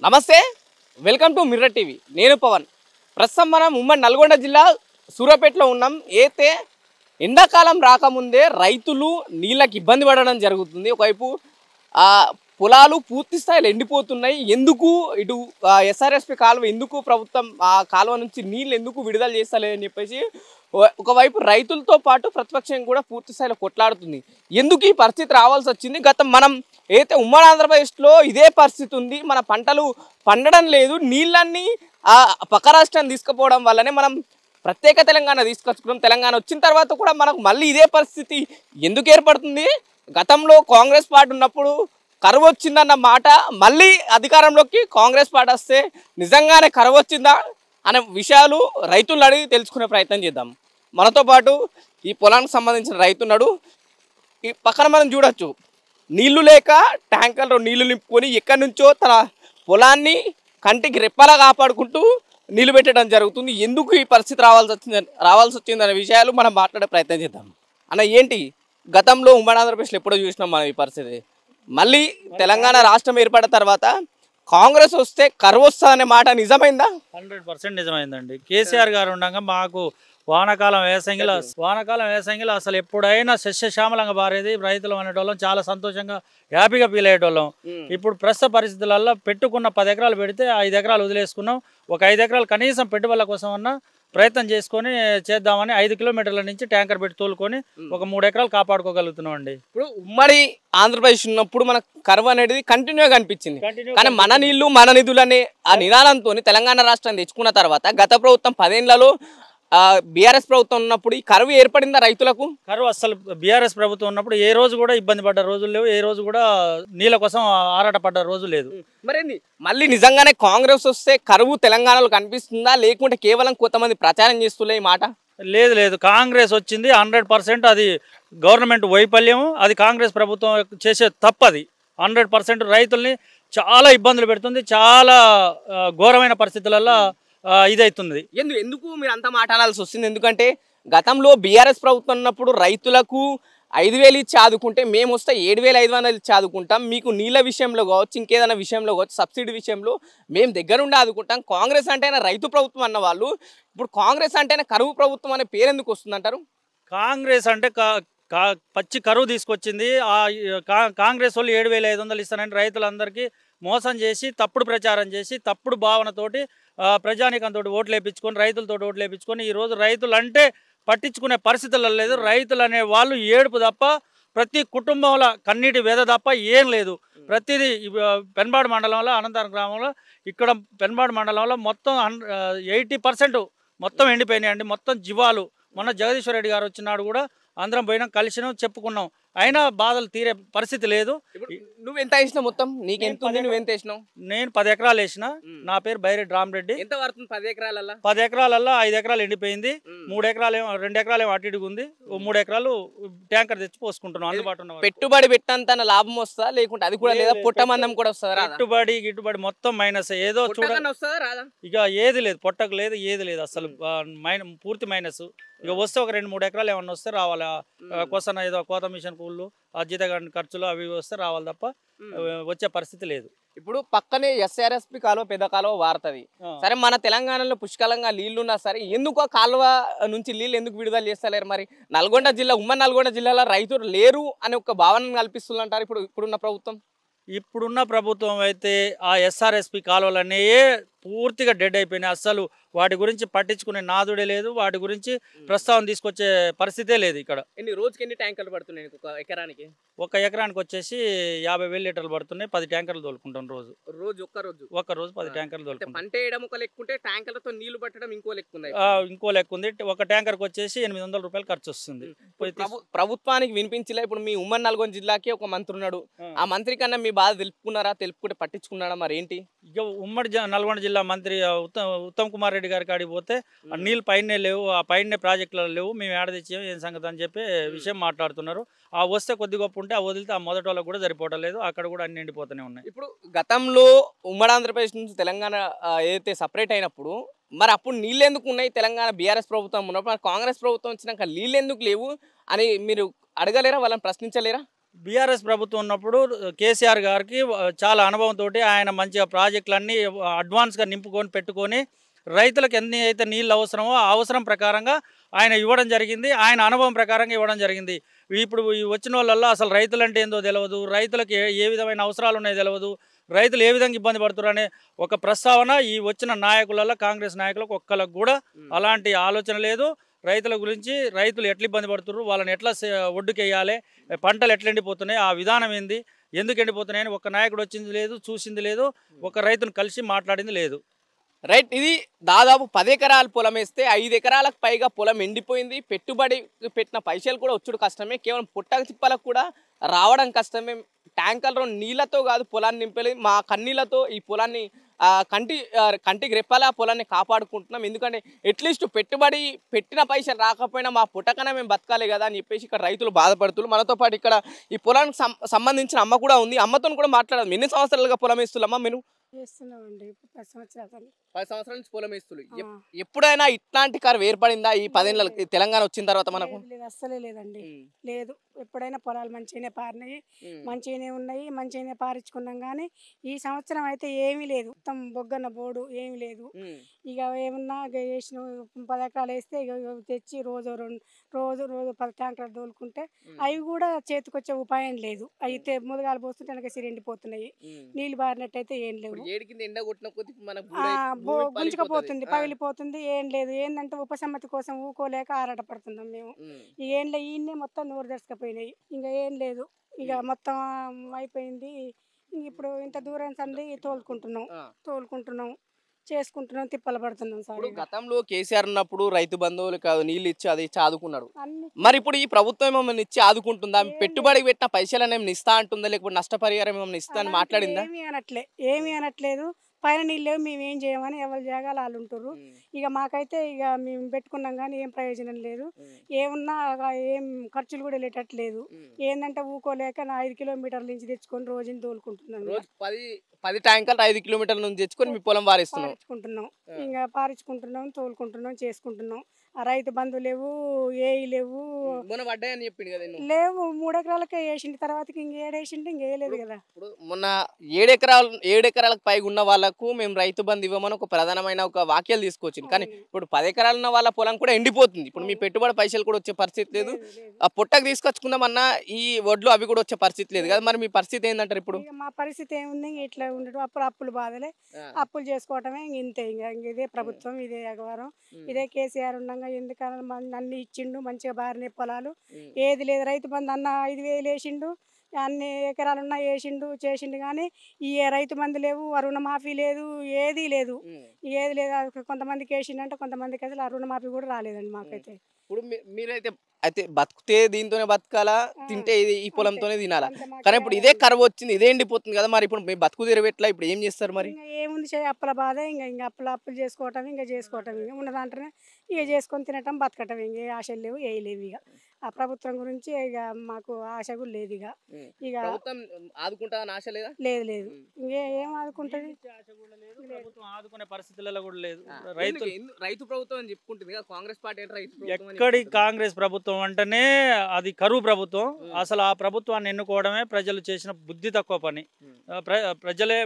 నమస్తే, welcome to mirror TV. నేను పవన్. ప్రస్తుతం మనం ఉమ్మడి నల్గొండ జిల్లా సూర్యాపేటలో ఉన్నాం. అయితే ఎండాకాలం రాకముందే రైతులు నీళ్ళకి ఇబ్బంది పడడం జరుగుతుంది. ఒకవైపు పొలాలు పూర్తి స్థాయిలో ఎండిపోతున్నాయి. ఎందుకు ఇటు ఎస్ఆర్ఎస్పి కాలువ ఎందుకు ప్రభుత్వం ఆ కాలువ నుంచి నీళ్ళు ఎందుకు విడుదల చేస్తలేదని చెప్పేసి ఒకవైపు రైతులతో పాటు ప్రతిపక్షం కూడా పూర్తి స్థాయిలో కొట్లాడుతుంది. ఎందుకు ఈ పరిస్థితి రావాల్సి వచ్చింది? మనం అయితే ఉమ్మడి ఆంధ్రప్రదేశ్లో ఇదే పరిస్థితి ఉంది. మన పంటలు పండడం లేదు. నీళ్ళన్నీ పక్క రాష్ట్రాన్ని తీసుకుపోవడం వల్లనే మనం ప్రత్యేక తెలంగాణ తీసుకొచ్చుకున్నాం. తెలంగాణ వచ్చిన తర్వాత కూడా మనకు మళ్ళీ ఇదే పరిస్థితి ఎందుకు ఏర్పడుతుంది? గతంలో కాంగ్రెస్ పార్టీ ఉన్నప్పుడు కరువు వచ్చిందన్న మాట, మళ్ళీ అధికారంలోకి కాంగ్రెస్ పార్టీ వస్తే నిజంగానే కరువు వచ్చిందా అనే విషయాలు రైతులను అడిగి తెలుసుకునే ప్రయత్నం చేద్దాం. మనతో పాటు ఈ పొలానికి సంబంధించిన రైతున్నాడు. ఈ పక్కన మనం చూడొచ్చు, నీళ్లు లేక ట్యాంకర్లో నీళ్లు నింపుకొని ఎక్కడి నుంచో తన పొలాన్ని కంటికి రెప్పలా కాపాడుకుంటూ నీళ్లు పెట్టడం జరుగుతుంది. ఎందుకు ఈ పరిస్థితి రావాల్సి వచ్చిందనే విషయాలు మనం మాట్లాడే ప్రయత్నం చేద్దాం. అన్న, ఏంటి గతంలో ఉమ్మడి ఆంధ్రప్రదేశ్లో ఎప్పుడో చూసినాం మనం ఈ పరిస్థితి? మళ్ళీ తెలంగాణ రాష్ట్రం ఏర్పడిన తర్వాత కాంగ్రెస్ వస్తే కరువు వస్తుందనే మాట నిజమైందా? 100% నిజమైందండి. కేసీఆర్ గారు ఉండగా మాకు వానాకాలం వేసంగిలో అసలు ఎప్పుడైనా సస్యశ్యామలంగా బారేది. రైతులు అనేటోళ్ళం చాలా సంతోషంగా హ్యాపీగా ఫీల్ అయ్యేటోళ్ళం. ఇప్పుడు ప్రస్తుత పరిస్థితులలో పెట్టుకున్న 10 ఎకరాలు పెడితే 5 ఎకరాలు వదిలేసుకున్నాం. ఒక 5 ఎకరాలు కనీసం పెట్టుబడుల కోసం అన్నా ప్రయత్నం చేసుకొని చేద్దామని 5 కిలోమీటర్ల నుంచి ట్యాంకర్ పెట్టి తోలుకొని ఒక 3 ఎకరాలు కాపాడుకోగలుగుతున్నాం అండి. ఇప్పుడు ఉమ్మడి ఆంధ్రప్రదేశ్ ఉన్నప్పుడు మనకు కరువు అనేది కంటిన్యూగా కనిపించింది. కానీ మన నీళ్లు మన నిధులు అనే ఆ నినాదంతో తెలంగాణ రాష్ట్రాన్ని తెచ్చుకున్న తర్వాత గత ప్రభుత్వం 10 ఏళ్లలో బీఆర్ఎస్ ప్రభుత్వం ఉన్నప్పుడు ఈ కరువు ఏర్పడిందా రైతులకు? కరువు అసలు బీఆర్ఎస్ ప్రభుత్వం ఉన్నప్పుడు ఏ రోజు కూడా ఇబ్బంది పడ్డ రోజులు లేవు. ఏ రోజు కూడా నీళ్ళ కోసం ఆరాట పడ్డ రోజు లేదు. మరేంది మళ్ళీ నిజంగానే కాంగ్రెస్ వస్తే కరువు తెలంగాణలో కనిపిస్తుందా, లేకుంటే కేవలం కొంతమంది ప్రచారం చేస్తులే ఈ మాట? లేదు, కాంగ్రెస్ వచ్చింది 100%. అది గవర్నమెంట్ వైఫల్యం. అది కాంగ్రెస్ ప్రభుత్వం చేసే తప్పది. 100% రైతుల్ని చాలా ఇబ్బందులు పెడుతుంది. చాలా ఘోరమైన పరిస్థితులలో ఇదవుతుంది. ఎందుకు మీరు అంత మాట్లాడాల్సి వస్తుంది? ఎందుకంటే గతంలో బీఆర్ఎస్ ప్రభుత్వం ఉన్నప్పుడు రైతులకు 5,000 ఇచ్చి ఆదుకుంటే మేము వస్తే 7,500 ఇచ్చి ఆదుకుంటాం. మీకు నీళ్ళ విషయంలో కావచ్చు, ఇంకేదైనా విషయంలో కావచ్చు, సబ్సిడీ విషయంలో మేము దగ్గరుండి ఆదుకుంటాం. కాంగ్రెస్ అంటేనే రైతు ప్రభుత్వం అన్న వాళ్ళు ఇప్పుడు కాంగ్రెస్ అంటేనే కరువు ప్రభుత్వం అనే పేరు ఎందుకు వస్తుందంటారు? కాంగ్రెస్ అంటే పచ్చి కరువు తీసుకొచ్చింది. కాంగ్రెస్ వాళ్ళు 7,500 ఇస్తానని రైతులందరికీ మోసం చేసి తప్పుడు ప్రచారం చేసి తప్పుడు భావనతోటి ప్రజానీకంతో ఓట్లు వేయించుకొని రైతులతో ఓట్లు వేయించుకొని ఈరోజు రైతులు అంటే పట్టించుకునే పరిస్థితుల్లో లేదు. రైతులు అనే వాళ్ళు ఏడుపు తప్ప, ప్రతి కుటుంబంలో కన్నీటి వేద తప్ప ఏం లేదు. ప్రతిదీ పెన్బాడు మండలంలో అనంతరం గ్రామంలో ఇక్కడ పెన్బాడు మండలంలో మొత్తం 80% మొత్తం ఎండిపోయినాయండి. మొత్తం జీవాలు. మొన్న జగదీశ్వర్ రెడ్డి గారు వచ్చినాడు కూడా అందరం పోయినాం, కలిసినాం, చెప్పుకున్నాం. అయినా బాధలు తీరే పరిస్థితి లేదు. నువ్వు ఎంత వేసినావు? మొత్తం నీకెంత ఉంది? నువ్వెంత వేసినావు? నేను 10 ఎకరాలు వేసిన. నా పేరు బైరెడ్డి రామరెడ్డి. ఎంత పడుతుంది 10 ఎకరాలల్లో? 10 ఎకరాలల్లో 5 ఎకరాలు ఎండిపోయింది. 2 ఎకరాలు ఏమో అటు ఇటుగా ఉంది. 3 ఎకరాలు ట్యాంకర్ తెచ్చి పోసుకుంటున్నాం. అందుబాటు ఉన్న పెట్టుబడి పెట్టినంత లాభం వస్తుందా, లేకుంటే అది కూడా లేదా పొట్టమందం కూడా వస్తుందా? గిట్టుబడి మొత్తం మైనస్. ఏదో చూడండి, ఇక ఏది లేదు, పొట్టకు లేదు, ఏది లేదు అసలు. పూర్తి మైనస్. ఇక వస్తే ఒక 2-3 ఎకరాలు ఏమన్నా వస్తే రావాలి. కోసన ఏదో కోత మిషన్ కూళ్ళు, జీతగాని ఖర్చులు అవి వస్తే రావాలి తప్ప వచ్చే పరిస్థితి లేదు. ఇప్పుడు పక్కనే ఎస్ఆర్ఎస్పి కాలువ, పెద్ద కాలువ వారుతుంది. సరే, మన తెలంగాణలో పుష్కలంగా నీళ్లున్నా సరే ఎందుకు ఆ కాలువ నుంచి నీళ్ళు ఎందుకు విడుదల చేస్తలేరు? మరి నల్గొండ జిల్లా, ఉమ్మడి నల్గొండ జిల్లాలో రైతులు లేరు అనే ఒక భావన కల్పిస్తుందంటారు ఇప్పుడున్న ప్రభుత్వం. ఇప్పుడున్న ప్రభుత్వం అయితే ఆ ఎస్ఆర్ఎస్పి కాలువలనే పూర్తిగా డెడ్ అయిపోయినాయి. అస్సలు వాటి గురించి పట్టించుకునే నాదుడే లేదు. వాటి గురించి ప్రస్తావన తీసుకొచ్చే పరిస్థితే లేదు. ఇక్కడ రోజుకి ఎన్ని ట్యాంకర్లు పడుతున్నాయి ఒక ఎకరానికి? ఒక ఎకరానికి వచ్చేసి 50,000 లీటర్లు పడుతున్నాయి. 10 ట్యాంకర్లు తోలుకుంటాం రోజు. ఒక్క రోజు 10 ట్యాంకర్లు తోలుకుంటాం. పంట వేయడం ఒక లెక్కుంటే ట్యాంకర్లతో నీళ్లు పట్టడం ఇంకో లెక్క ఉంది. ఒక ట్యాంకర్కి వచ్చేసి 800 రూపాయలు ఖర్చు వస్తుంది. ప్రభుత్వానికి వినిపించలే? ఇప్పుడు మీ ఉమ్మడి నల్గొండ జిల్లాకి ఒక మంత్రి ఉన్నాడు. ఆ మంత్రి కన్నా మీ బాధ తెలుపుకున్నారా? తెలుపుకుంటే పట్టించుకున్నాడా? మరి ఏంటి? ఇక ఉమ్మడి నల్గొండ జిల్లా మంత్రి ఉత్తమ్ కుమార్ రెడ్డి గారి కాడికి పోతే ఆ నీళ్ళు పైనే లేవు, ఆ పైనే ప్రాజెక్టులలో లేవు, మేము ఏడ తెచ్చాము, ఏం సంగతి అని చెప్పి విషయం మాట్లాడుతున్నారు. ఆ వస్తే కొద్ది గొప్ప ఉంటే ఆ వదిలితే ఆ మొదటి వాళ్ళకి కూడా సరిపోవటం లేదు. అక్కడ కూడా అన్ని ఎండిపోతూనే ఉన్నాయి. ఇప్పుడు గతంలో ఉమ్మడి ఆంధ్రప్రదేశ్ నుంచి తెలంగాణ ఏదైతే సపరేట్ అయినప్పుడు మరి అప్పుడు నీళ్ళు ఎందుకు ఉన్నాయి? తెలంగాణ బీఆర్ఎస్ ప్రభుత్వం ఉన్నప్పుడు, మరి కాంగ్రెస్ ప్రభుత్వం వచ్చినాక నీళ్ళు ఎందుకు లేవు అని మీరు అడగలేరా? వాళ్ళని ప్రశ్నించలేరా? బీఆర్ఎస్ ప్రభుత్వం ఉన్నప్పుడు కేసీఆర్ గారికి చాలా అనుభవంతో ఆయన మంచిగా ప్రాజెక్టులన్నీ అడ్వాన్స్గా నింపుకొని పెట్టుకొని రైతులకు ఎన్ని అయితే నీళ్ళు అవసరమో ఆ అవసరం ప్రకారంగా ఆయన ఇవ్వడం జరిగింది. ఆయన అనుభవం ప్రకారంగా ఇవ్వడం జరిగింది. ఇప్పుడు ఈ వచ్చిన వాళ్ళల్లో అసలు రైతులు అంటే ఏందో తెలియదు, రైతులకు ఏ విధమైన అవసరాలు ఉన్నాయో తెలియదు, రైతులు ఏ విధంగా ఇబ్బంది పడుతున్నారు అనే ఒక ప్రస్తావన ఈ వచ్చిన నాయకులలో కాంగ్రెస్ నాయకులకు ఒక్కరికి కూడా అలాంటి ఆలోచన లేదు. రైతుల గురించి రైతులు ఎట్లా ఇబ్బంది పడుతున్నారు, వాళ్ళని ఎట్లా ఒడ్డుకేయాలి, పంటలు ఎట్లా ఎండిపోతున్నాయి, ఆ విధానం ఏంది, ఎందుకు ఎండిపోతున్నాయని ఒక నాయకుడు వచ్చింది లేదు, చూసింది లేదు, ఒక రైతును కలిసి మాట్లాడింది లేదు. రైట్. ఇది దాదాపు 10 ఎకరాల పొలం వేస్తే 5 ఎకరాలకు పైగా పొలం ఎండిపోయింది. పెట్టుబడి పెట్టిన పైసలు కూడా వచ్చుడు కష్టమే, కేవలం పుట్టక తిప్పలకు కూడా రావడం కష్టమే. ట్యాంకర్లో నీళ్ళతో కాదు పొలాన్ని నింపలేదు, మా కన్నీళ్ళతో ఈ పొలాన్ని కంటికి రెప్పాల పొలాన్ని కాపాడుకుంటున్నాం. ఎందుకంటే అట్లీస్ట్ పెట్టుబడి పెట్టిన పైసలు రాకపోయినా మా పుట్టకనే మేము బతకాలి కదా అని చెప్పేసి ఇక్కడ రైతులు బాధపడుతున్నారు. మనతో పాటు ఇక్కడ ఈ పొలానికి సంబంధించిన అమ్మ కూడా ఉంది. అమ్మతో కూడా మాట్లాడదాం. ఎన్ని సంవత్సరాలుగా పొలం వేస్తున్నామా మీరు? చేస్తున్నామండి 10 సంవత్సరాలు. 10 సంవత్సరాల నుంచి పొలం వేస్తున్నారు. ఎప్పుడైనా ఇట్లాంటి కరువు ఏర్పడిందా ఈ 10 ఏళ్ళ తెలంగాణ వచ్చిన తర్వాత మనకు? లేదు, అస్సలే లేదండి. లేదు, ఎప్పుడైనా పొలాలు మంచిగానే పారినాయి, మంచిగానే ఉన్నాయి, మంచిగానే పారించుకున్నాం. కానీ ఈ సంవత్సరం అయితే ఏమీ లేదు, మొత్తం బొగ్గన్న బోడు ఏమీ లేదు. ఇక ఏమన్నా వేసిన 10 ఎకరాలు వేస్తే ఇక తెచ్చి రోజు 10 ట్యాంకర్లు తోలుకుంటే అవి కూడా చేతికొచ్చే ఉపాయం లేదు. అయితే ముదగాలు పోస్తుంటే వెనక ఎండిపోతున్నాయి, నీళ్ళు బారినట్టయితే ఏం లేవు, గుంజుకపోతుంది, పగిలిపోతుంది. ఏం లేదు, ఏంటంటే ఉపసమ్మతి కోసం ఊకోలేక ఆరాటపడుతున్నాం మేము. ఇక ఏం లేదు, ఈయన్నే మొత్తం నోరు దర్శకపోయినాయి. ఇంకా ఏం లేదు, ఇక మొత్తం అయిపోయింది. ఇప్పుడు ఇంత దూరం సంది తోలుకుంటున్నాం చేసుకుంటున్నాం, తిప్పలు పడుతున్నాం సార్. గతంలో కేసీఆర్ ఉన్నప్పుడు రైతు బంధువులు కాదు నీళ్ళు ఇచ్చి అది ఆదుకున్నాడు. మరి ఇప్పుడు ఈ ప్రభుత్వం ఏమన్నా ఇచ్చి ఆదుకుంటుందా? పెట్టుబడి పెట్టిన పైసలను ఏమైనా ఇస్తా అంటుందా, లేకపోతే నష్టపరిహారం ఏమైనా ఇస్తా అని మాట్లాడిందా? ఏమీ అనట్లేదు. పైన నీళ్ళు లేవు, మేము ఏం చేయమని ఎవరి జాగాలు వాళ్ళు ఉంటారు. ఇక మాకైతే ఇక మేము పెట్టుకున్నాం కానీ ఏం ప్రయోజనం లేదు. ఏమున్నా ఏం ఖర్చులు కూడా వెళ్ళేటట్లేదు. ఏంటంటే ఊకోలేక 5 కిలోమీటర్ల నుంచి తెచ్చుకొని రోజుని తోలుకుంటున్నాం. 10 ట్యాంకర్లు 5 కిలోమీటర్ల నుంచి తెచ్చుకొని మీ పొలం పారించుకుంటున్నాం. ఇంకా పారించుకుంటున్నాం, తోలుకుంటున్నాం, చేసుకుంటున్నాం. ఆ రైతు బంధు లేవు, ఏవి లేవు, లేవు. 3 ఎకరాలకే వేసిండి, తర్వాతకి ఇంకేడేసిండి, ఇంకేయలేదు కదా. మొన్న 7 ఎకరాలకు పైగా ఉన్న వాళ్ళకు మేము రైతు బంధు ఇవ్వమని ఒక ప్రధానమైన ఒక వాక్యాలు తీసుకొచ్చింది. కానీ ఇప్పుడు 10 ఎకరాలు ఉన్న వాళ్ళ పొలం కూడా ఎండిపోతుంది. ఇప్పుడు మీ పెట్టుబడి పైసలు కూడా వచ్చే పరిస్థితి లేదు. ఆ పుట్టకు తీసుకొచ్చుకుందామన్నా ఈ వడ్లు అవి కూడా వచ్చే పరిస్థితి లేదు కదా. మరి మీ పరిస్థితి ఏంటంటారు? ఇప్పుడు మా పరిస్థితి ఏముంది, ఇట్లా ఉండడం, అప్పులు బాధలే, అప్పులు చేసుకోవటమే. ఇంతే, ఇంకా ఇదే ప్రభుత్వం, ఇదే అగవారం, ఇదే కేసీఆర్ ఉండగా ఎందుకన్నా అన్ని ఇచ్చిండు, మంచిగా బారిన పొలాలు ఏది లేదు. రైతు బంధు అన్న 5,000 వేసిండు, అన్ని ఎకరాలున్నా వేసిండు, చేసిండు. కానీ ఈ రైతు బంధు లేవు, రుణమాఫీ లేదు, ఏది లేదు. కొంతమందికి వేసిండంటే కొంతమందికి అసలు ఆ రుణమాఫీ కూడా రాలేదండి మాకైతే. ఇప్పుడు మీరైతే అయితే బతికితే దీంతోనే బతకాలా, తింటే ఈ పొలంతోనే తినాలా? కానీ ఇప్పుడు ఇదే కరువు వచ్చింది, ఇదే ఎండిపోతుంది కదా. మరి ఇప్పుడు మీ బతుకు తెరవెట్లా, ఇప్పుడు ఏం చేస్తారు మరి? ఏముంది అప్పుల బాధ, ఇంకా అప్పులు చేసుకోవటం, ఇంకా ఉన్న దాంట్లోనే ఇక చేసుకొని తినటం, బతకటం. ఇంక ఏ ఆశలు లేవు, ఏ లేవు. ఇక ఆ ప్రభుత్వం గురించి ఇక మాకు ఆశ కూడా లేదు. ఇక ఆదుకుంటా ఆశ లేదా? లేదు. ఏం ఆదుకుంటది, ఆదుకునే పరిస్థితులలో కూడా లేదు. రైతు ప్రభుత్వం అని చెప్పుకుంటుంది కదా కాంగ్రెస్ పార్టీ. ఎక్కడి కాంగ్రెస్ ప్రభుత్వం అంటేనే అది కరువు ప్రభుత్వం. అసలు ఆ ప్రభుత్వాన్ని ఎన్నుకోవడమే ప్రజలు చేసిన బుద్ధి తక్కువ పని. ప్రజలే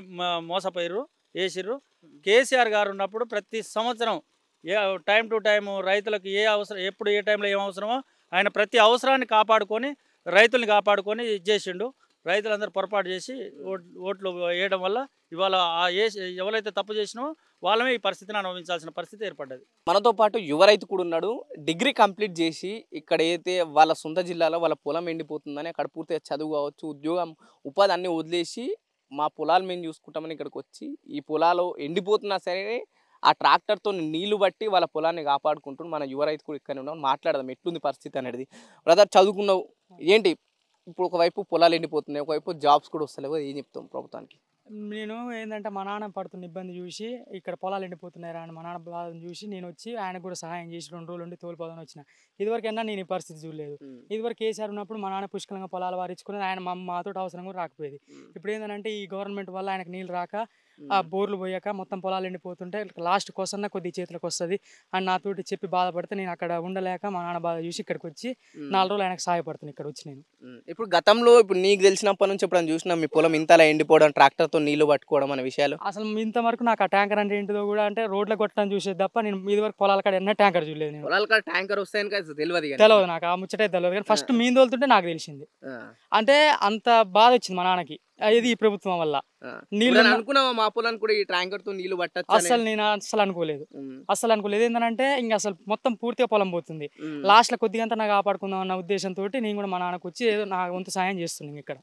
మోసపోయారు, వేసిర్రు. కేసీఆర్ గారు ఉన్నప్పుడు ప్రతి సంవత్సరం టైం టు టైం రైతులకు ఏ అవసరం, ఎప్పుడు ఏ టైంలో ఏం అవసరమో ఆయన ప్రతి అవసరాన్ని కాపాడుకొని రైతుల్ని కాపాడుకొని చేసిండు. రైతులందరూ పొరపాటు చేసి ఓట్లు వేయడం వల్ల ఇవాళ ఎవరైతే తప్పు చేసినో వాళ్ళమే ఈ పరిస్థితిని అనుభవించాల్సిన పరిస్థితి ఏర్పడ్డది. మనతో పాటు యువ రైతు కూడా ఉన్నాడు. డిగ్రీ కంప్లీట్ చేసి ఇక్కడ అయితే వాళ్ళ సొంత జిల్లాలో వాళ్ళ పొలం ఎండిపోతుందని అక్కడ పూర్తిగా చదువు కావచ్చు, ఉద్యోగం, ఉపాధి అన్నీ వదిలేసి మా పొలాలు మేము చూసుకుంటామని ఇక్కడికి వచ్చి ఈ పొలాలు ఎండిపోతున్నా సరే ఆ ట్రాక్టర్తో నీళ్లు బట్టి వాళ్ళ పొలాన్ని కాపాడుకుంటున్నాం. మన యువ రైతు కూడా ఇక్కడనే ఉన్నాం, మాట్లాడదాం ఎట్లుంది పరిస్థితి అనేది. బ్రదర్, చదువుకున్నావు ఏంటి? ఇప్పుడు ఒకవైపు పొలాలు ఎండిపోతున్నాయి, ఒకవైపు జాబ్స్ కూడా వస్తలేవు, ఏం చెప్తాం ప్రభుత్వానికి? నేను ఏంటంటే మా నాన్న పడుతున్న ఇబ్బంది చూసి, ఇక్కడ పొలాలు ఎండిపోతున్నాయి అని మా నాన్న బాధను చూసి నేను వచ్చి ఆయనకు కూడా సహాయం చేసి 2 రోజులు ఉండి తోలిపోదాని వచ్చిన. ఇదివరకైనా నేను ఈ పరిస్థితి చూడలేదు. ఇదివరకు కేసీఆర్ ఉన్నప్పుడు మా నాన్న పుష్కలంగా పొలాలు వారించుకుని ఆయన మాతో అవసరం కూడా రాకపోయేది. ఇప్పుడు ఏంటంటే ఈ గవర్నమెంట్ వల్ల ఆయనకు నీళ్ళు రాక ఆ బోర్లు పోయాక మొత్తం పొలాలు ఎండిపోతుంటే లాస్ట్ కోసం కొద్ది చేతులకు వస్తుంది అని నాతోటి చెప్పి బాధపడితే నేను అక్కడ ఉండలేక మా నాన్న బాధ చూసి ఇక్కడికి వచ్చి 4 రోజులు ఆయనకు సహాయపడుతుంది ఇక్కడ వచ్చి నేను. ఇప్పుడు గతంలో ఇప్పుడు నీకు తెలిసినప్పటి నుంచి ఎప్పుడైనా చూసినా మీ పొలం ఇంతలా ఎండిపోవడం ట్రాక్టర్తో నీళ్లు పట్టుకోవడం అనే విషయాలు? అసలు ఇంతవరకు నాకు ఆ ట్యాంకర్ అంటే ఏంటిదో కూడా అంటే రోడ్ల కొట్టడం చూసేది తప్ప నేను ఇది వరకు పొలాల కాడ ఎన్న ట్యాంకర్ చూడలేదు నేను. పొలాల కాడ ట్యాంకర్ వస్తాయని కదా తెలియదు కానీ. తెలియదు నాకు ఆ ముచ్చటే తెలియదు కానీ ఫస్ట్ మీన్ తోలుతుంటే నాకు తెలిసింది. అంటే అంత బాధ వచ్చింది మా నాన్నకి ఇది ఈ ప్రభుత్వం వల్ల. నీళ్ళు అనుకున్నావా మా పొలాన్ని కూడా ఈ ట్యాంకర్ తో నీళ్లు పట్టచ్చు? అసలు నేను అసలు అనుకోలేదు ఏంటంటే ఇంకా అసలు మొత్తం పూర్తిగా పొలం పోతుంది. లాస్ట్ లో కొద్దిగా నాకు కాపాడుకుందాం అన్న ఉద్దేశంతో నేను కూడా మా నాన్నకు వచ్చి ఏదో నా వంతు సాయం చేస్తున్నాను ఇక్కడ.